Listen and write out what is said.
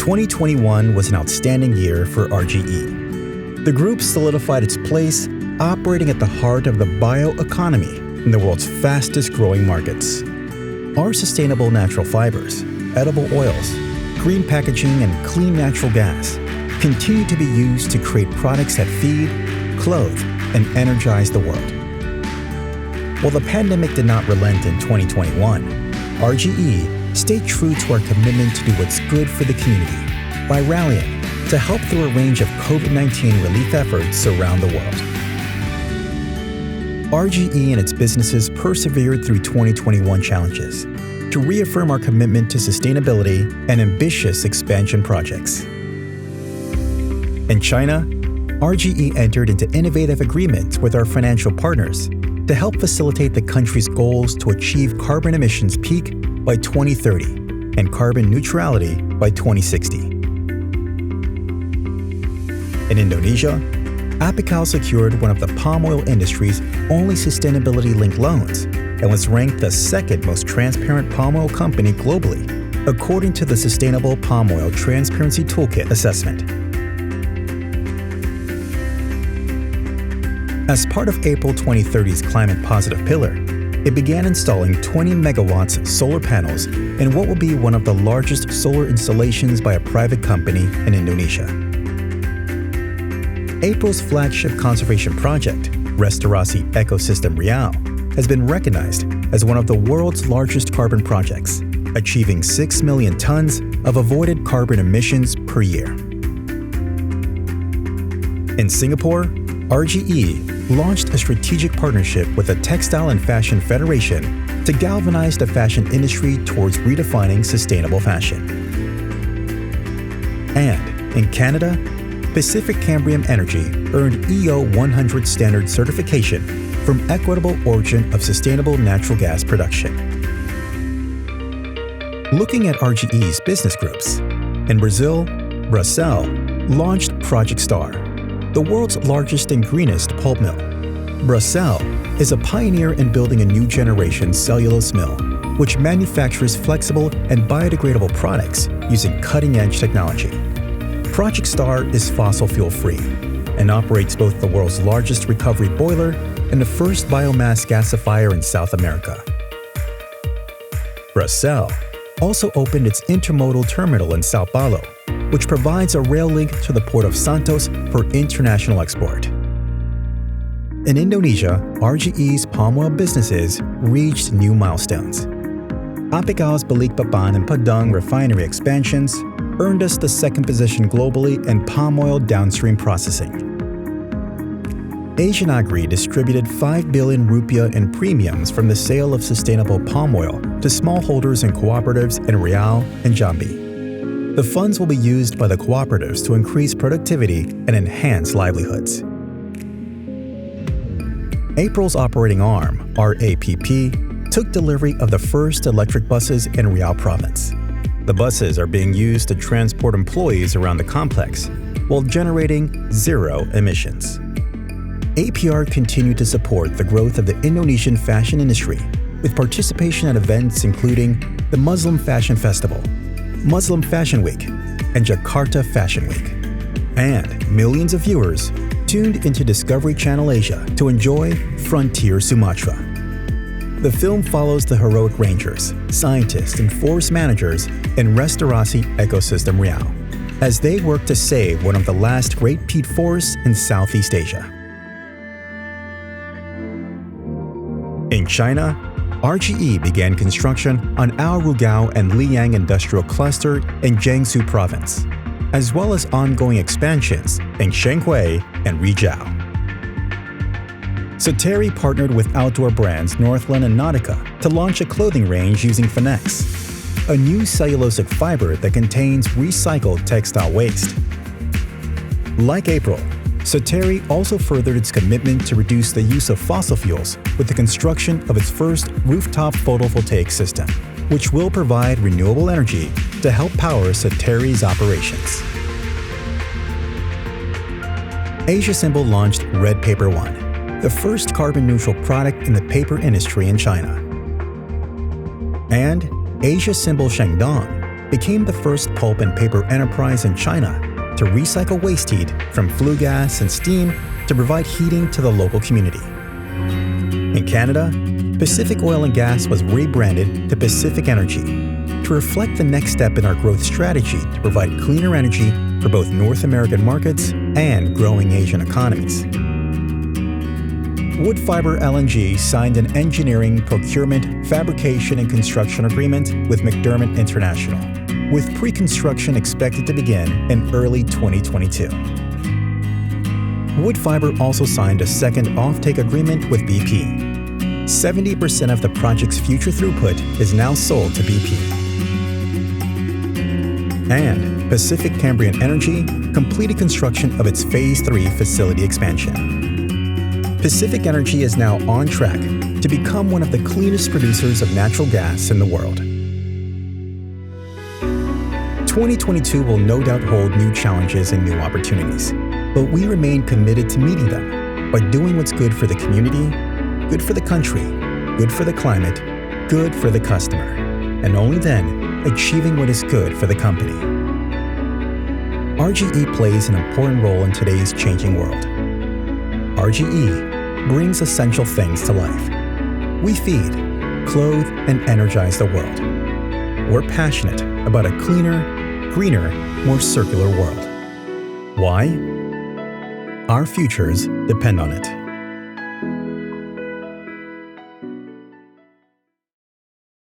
2021 was an outstanding year for RGE. The group solidified its place, operating at the heart of the bioeconomy in the world's fastest-growing markets. Our sustainable natural fibers, edible oils, green packaging, and clean natural gas continue to be used to create products that feed, clothe, and energize the world. While the pandemic did not relent in 2021, RGE stayed true to our commitment to do what's good for the community by rallying to help through a range of COVID-19 relief efforts around the world. RGE and its businesses persevered through 2021 challenges to reaffirm our commitment to sustainability and ambitious expansion projects. In China, RGE entered into innovative agreements with our financial partners to help facilitate the country's goals to achieve carbon emissions peak by 2030 and carbon neutrality by 2060. In Indonesia, Apical secured one of the palm oil industry's only sustainability-linked loans and was ranked the second most transparent palm oil company globally, according to the Sustainable Palm Oil Transparency Toolkit assessment. As part of April 2030's Climate Positive Pillar, it began installing 20 megawatts solar panels in what will be one of the largest solar installations by a private company in Indonesia. April's flagship conservation project, Restorasi Ecosystem Rayon, has been recognized as one of the world's largest carbon projects, achieving 6 million tons of avoided carbon emissions per year. In Singapore, RGE launched a strategic partnership with the Textile and Fashion Federation to galvanize the fashion industry towards redefining sustainable fashion. And in Canada, Pacific Cambrian Energy earned EO 100 standard certification from Equitable Origin of Sustainable Natural Gas Production. Looking at RGE's business groups, in Brazil, Bracell launched Project Star, the world's largest and greenest pulp mill. Bracell is a pioneer in building a new generation cellulose mill, which manufactures flexible and biodegradable products using cutting-edge technology. Project Star is fossil fuel-free and operates both the world's largest recovery boiler and the first biomass gasifier in South America. Bracell also opened its intermodal terminal in São Paulo, which provides a rail link to the port of Santos for international export. In Indonesia, RGE's palm oil businesses reached new milestones. Apical's Balikpapan and Padang refinery expansions earned us the second position globally in palm oil downstream processing. Asian Agri distributed 5 billion rupiah in premiums from the sale of sustainable palm oil to smallholders and cooperatives in Riau and Jambi. The funds will be used by the cooperatives to increase productivity and enhance livelihoods. April's operating arm, RAPP, took delivery of the first electric buses in Riau province. The buses are being used to transport employees around the complex while generating zero emissions. APR continued to support the growth of the Indonesian fashion industry with participation at events including the Muslim Fashion Festival, Muslim Fashion Week, and Jakarta Fashion Week. And millions of viewers tuned into Discovery Channel Asia to enjoy Frontier Sumatra. The film follows the heroic rangers, scientists, and forest managers in Restorasi Ecosystem Rayon as they work to save one of the last great peat forests in Southeast Asia. In China, RGE began construction on Ao Rugao and Liang Industrial Cluster in Jiangsu Province, as well as ongoing expansions in Shenhui and Rizhao. Sateri partnered with outdoor brands Northland and Nautica to launch a clothing range using Finex, a new cellulosic fiber that contains recycled textile waste. Like April, Sateri also furthered its commitment to reduce the use of fossil fuels with the construction of its first rooftop photovoltaic system, which will provide renewable energy to help power Sateri's operations. Asia Symbol launched Red Paper One, the first carbon-neutral product in the paper industry in China. And Asia Symbol Shandong became the first pulp and paper enterprise in China to recycle waste heat from flue gas and steam to provide heating to the local community. In Canada, Pacific Oil and Gas was rebranded to Pacific Energy to reflect the next step in our growth strategy to provide cleaner energy for both North American markets and growing Asian economies. Wood Fiber Lng signed an engineering, procurement, fabrication, and construction agreement with McDermott International, with pre-construction expected to begin in early 2022. Wood Fiber also signed a second offtake agreement with BP. 70% of the project's future throughput is now sold to BP. And Pacific Cambrian Energy completed construction of its Phase 3 facility expansion. Pacific Energy is now on track to become one of the cleanest producers of natural gas in the world. 2022 will no doubt hold new challenges and new opportunities, but we remain committed to meeting them by doing what's good for the community, good for the country, good for the climate, good for the customer, and only then achieving what is good for the company. RGE plays an important role in today's changing world. RGE brings essential things to life. We feed, clothe, and energize the world. We're passionate about a cleaner, greener, more circular world. Why? Our futures depend on it.